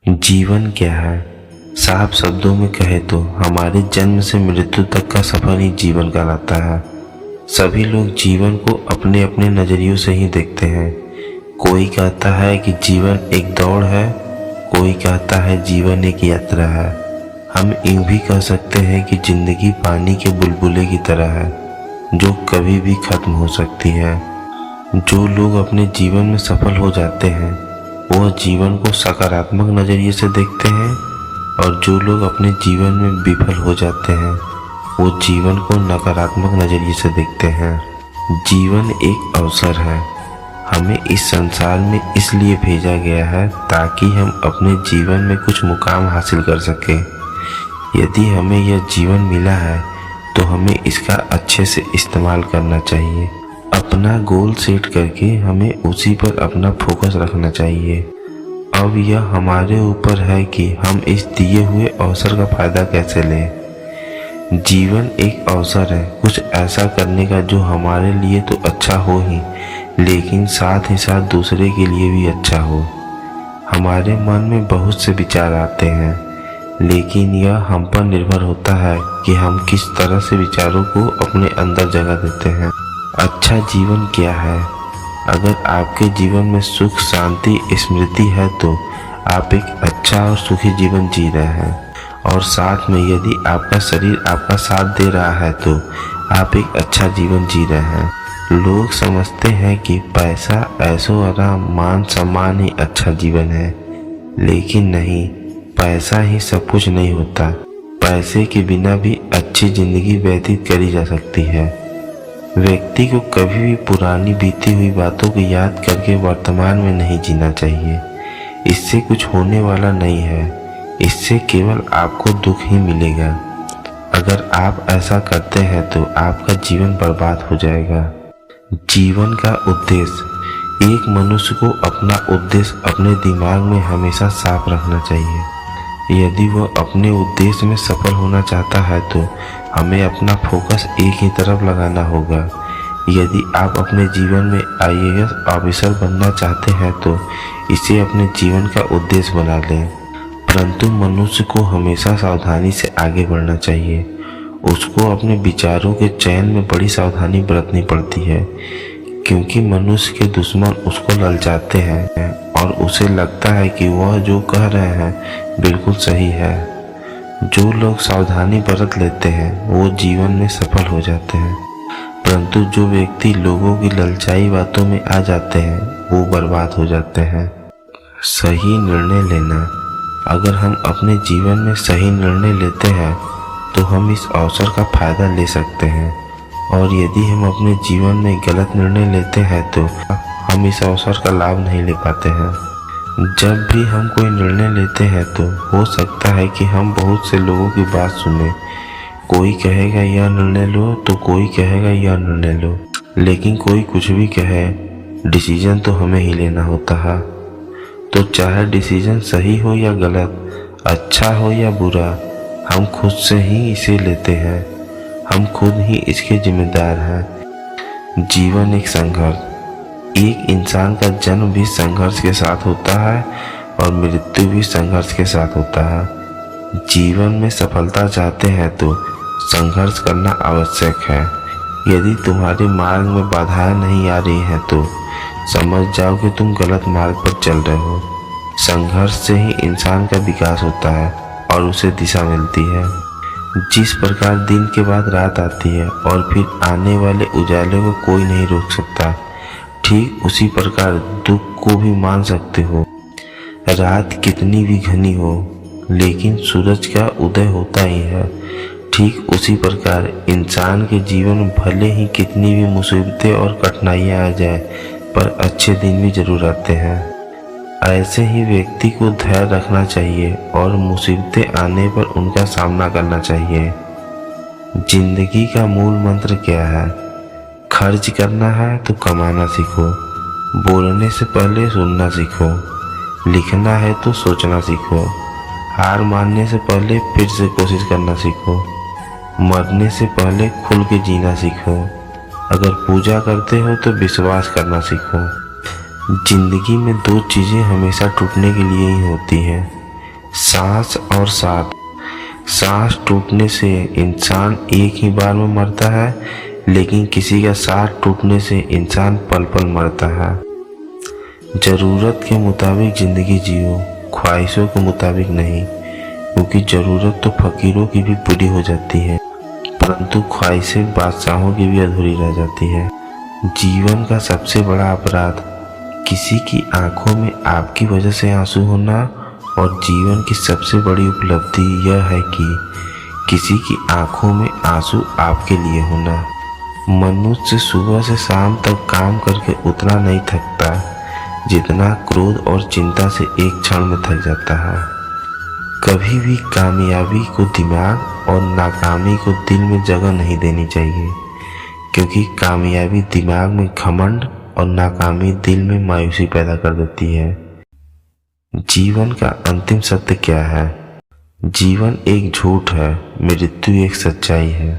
जीवन क्या है? साफ शब्दों में कहे तो हमारे जन्म से मृत्यु तक का सफर ही जीवन कहलाता है। सभी लोग जीवन को अपने अपने नजरियों से ही देखते हैं। कोई कहता है कि जीवन एक दौड़ है, कोई कहता है जीवन एक यात्रा है। हम यूं भी कह सकते हैं कि जिंदगी पानी के बुलबुले की तरह है, जो कभी भी खत्म हो सकती है। जो लोग अपने जीवन में सफल हो जाते हैं वह जीवन को सकारात्मक नज़रिए से देखते हैं, और जो लोग अपने जीवन में विफल हो जाते हैं वो जीवन को नकारात्मक नज़रिए से देखते हैं। जीवन एक अवसर है। हमें इस संसार में इसलिए भेजा गया है ताकि हम अपने जीवन में कुछ मुकाम हासिल कर सकें। यदि हमें यह जीवन मिला है तो हमें इसका अच्छे से इस्तेमाल करना चाहिए। अपना गोल सेट करके हमें उसी पर अपना फोकस रखना चाहिए। अब यह हमारे ऊपर है कि हम इस दिए हुए अवसर का फ़ायदा कैसे लें। जीवन एक अवसर है कुछ ऐसा करने का जो हमारे लिए तो अच्छा हो ही, लेकिन साथ ही साथ दूसरे के लिए भी अच्छा हो। हमारे मन में बहुत से विचार आते हैं, लेकिन यह हम पर निर्भर होता है कि हम किस तरह से विचारों को अपने अंदर जगह देते हैं। अच्छा जीवन क्या है? अगर आपके जीवन में सुख, शांति, स्मृति है तो आप एक अच्छा और सुखी जीवन जी रहे हैं, और साथ में यदि आपका शरीर आपका साथ दे रहा है तो आप एक अच्छा जीवन जी रहे हैं। लोग समझते हैं कि पैसा, ऐशो आराम, मान सम्मान ही अच्छा जीवन है, लेकिन नहीं, पैसा ही सब कुछ नहीं होता। पैसे के बिना भी अच्छी जिंदगी व्यतीत करी जा सकती है। व्यक्ति को कभी भी पुरानी बीती हुई बातों को याद करके वर्तमान में नहीं जीना चाहिए। इससे कुछ होने वाला नहीं है, इससे केवल आपको दुख ही मिलेगा। अगर आप ऐसा करते हैं तो आपका जीवन बर्बाद हो जाएगा। जीवन का उद्देश्य। एक मनुष्य को अपना उद्देश्य अपने दिमाग में हमेशा साफ रखना चाहिए। यदि वह अपने उद्देश्य में सफल होना चाहता है तो हमें अपना फोकस एक ही तरफ लगाना होगा। यदि आप अपने जीवन में IAS ऑफिसर बनना चाहते हैं तो इसे अपने जीवन का उद्देश्य बना लें। परंतु मनुष्य को हमेशा सावधानी से आगे बढ़ना चाहिए। उसको अपने विचारों के चयन में बड़ी सावधानी बरतनी पड़ती है, क्योंकि मनुष्य के दुश्मन उसको ललचाते हैं और उसे लगता है कि वह जो कह रहे हैं बिल्कुल सही है। जो लोग सावधानी बरत लेते हैं वो जीवन में सफल हो जाते हैं, परंतु जो व्यक्ति लोगों की ललचाई बातों में आ जाते हैं वो बर्बाद हो जाते हैं। सही निर्णय लेना। अगर हम अपने जीवन में सही निर्णय लेते हैं तो हम इस अवसर का फायदा ले सकते हैं, और यदि हम अपने जीवन में गलत निर्णय लेते हैं तो हम इस अवसर का लाभ नहीं ले पाते हैं। जब भी हम कोई निर्णय लेते हैं तो हो सकता है कि हम बहुत से लोगों की बात सुने। कोई कहेगा यह निर्णय लो तो कोई कहेगा यह निर्णय लो, लेकिन कोई कुछ भी कहे, डिसीजन तो हमें ही लेना होता है। तो चाहे डिसीजन सही हो या गलत, अच्छा हो या बुरा, हम खुद से ही इसे लेते हैं। हम खुद ही इसके जिम्मेदार हैं। जीवन एक संघर्ष। एक इंसान का जन्म भी संघर्ष के साथ होता है और मृत्यु भी संघर्ष के साथ होता है। जीवन में सफलता चाहते हैं तो संघर्ष करना आवश्यक है। यदि तुम्हारे मार्ग में बाधाएं नहीं आ रही हैं तो समझ जाओ कि तुम गलत मार्ग पर चल रहे हो। संघर्ष से ही इंसान का विकास होता है और उसे दिशा मिलती है। जिस प्रकार दिन के बाद रात आती है और फिर आने वाले उजाले को कोई नहीं रोक सकता, ठीक उसी प्रकार दुख को भी मान सकते हो। रात कितनी भी घनी हो लेकिन सूरज का उदय होता ही है। ठीक उसी प्रकार इंसान के जीवन में भले ही कितनी भी मुसीबतें और कठिनाइयां आ जाए, पर अच्छे दिन भी जरूर आते हैं। ऐसे ही व्यक्ति को धैर्य रखना चाहिए और मुसीबतें आने पर उनका सामना करना चाहिए। जिंदगी का मूल मंत्र क्या है? खर्च करना है तो कमाना सीखो, बोलने से पहले सुनना सीखो, लिखना है तो सोचना सीखो, हार मानने से पहले फिर से कोशिश करना सीखो, मरने से पहले खुल के जीना सीखो, अगर पूजा करते हो तो विश्वास करना सीखो। जिंदगी में दो चीज़ें हमेशा टूटने के लिए ही होती हैं, सांस और साथ। सांस टूटने से इंसान एक ही बार में मरता है, लेकिन किसी का साथ टूटने से इंसान पल पल मरता है। ज़रूरत के मुताबिक ज़िंदगी जियो, ख्वाहिशों के मुताबिक नहीं, क्योंकि ज़रूरत तो फकीरों की भी पूरी हो जाती है, परंतु ख्वाहिशें बादशाहों की भी अधूरी रह जाती है। जीवन का सबसे बड़ा अपराध किसी की आंखों में आपकी वजह से आंसू होना, और जीवन की सबसे बड़ी उपलब्धि यह है कि किसी की आंखों में आंसू आपके लिए होना। मनुष्य सुबह से शाम तक काम करके उतना नहीं थकता जितना क्रोध और चिंता से एक क्षण में थक जाता है। कभी भी कामयाबी को दिमाग और नाकामी को दिल में जगह नहीं देनी चाहिए, क्योंकि कामयाबी दिमाग में घमंड और नाकामी दिल में मायूसी पैदा कर देती है। जीवन का अंतिम सत्य क्या है? जीवन एक झूठ है, मृत्यु एक सच्चाई है।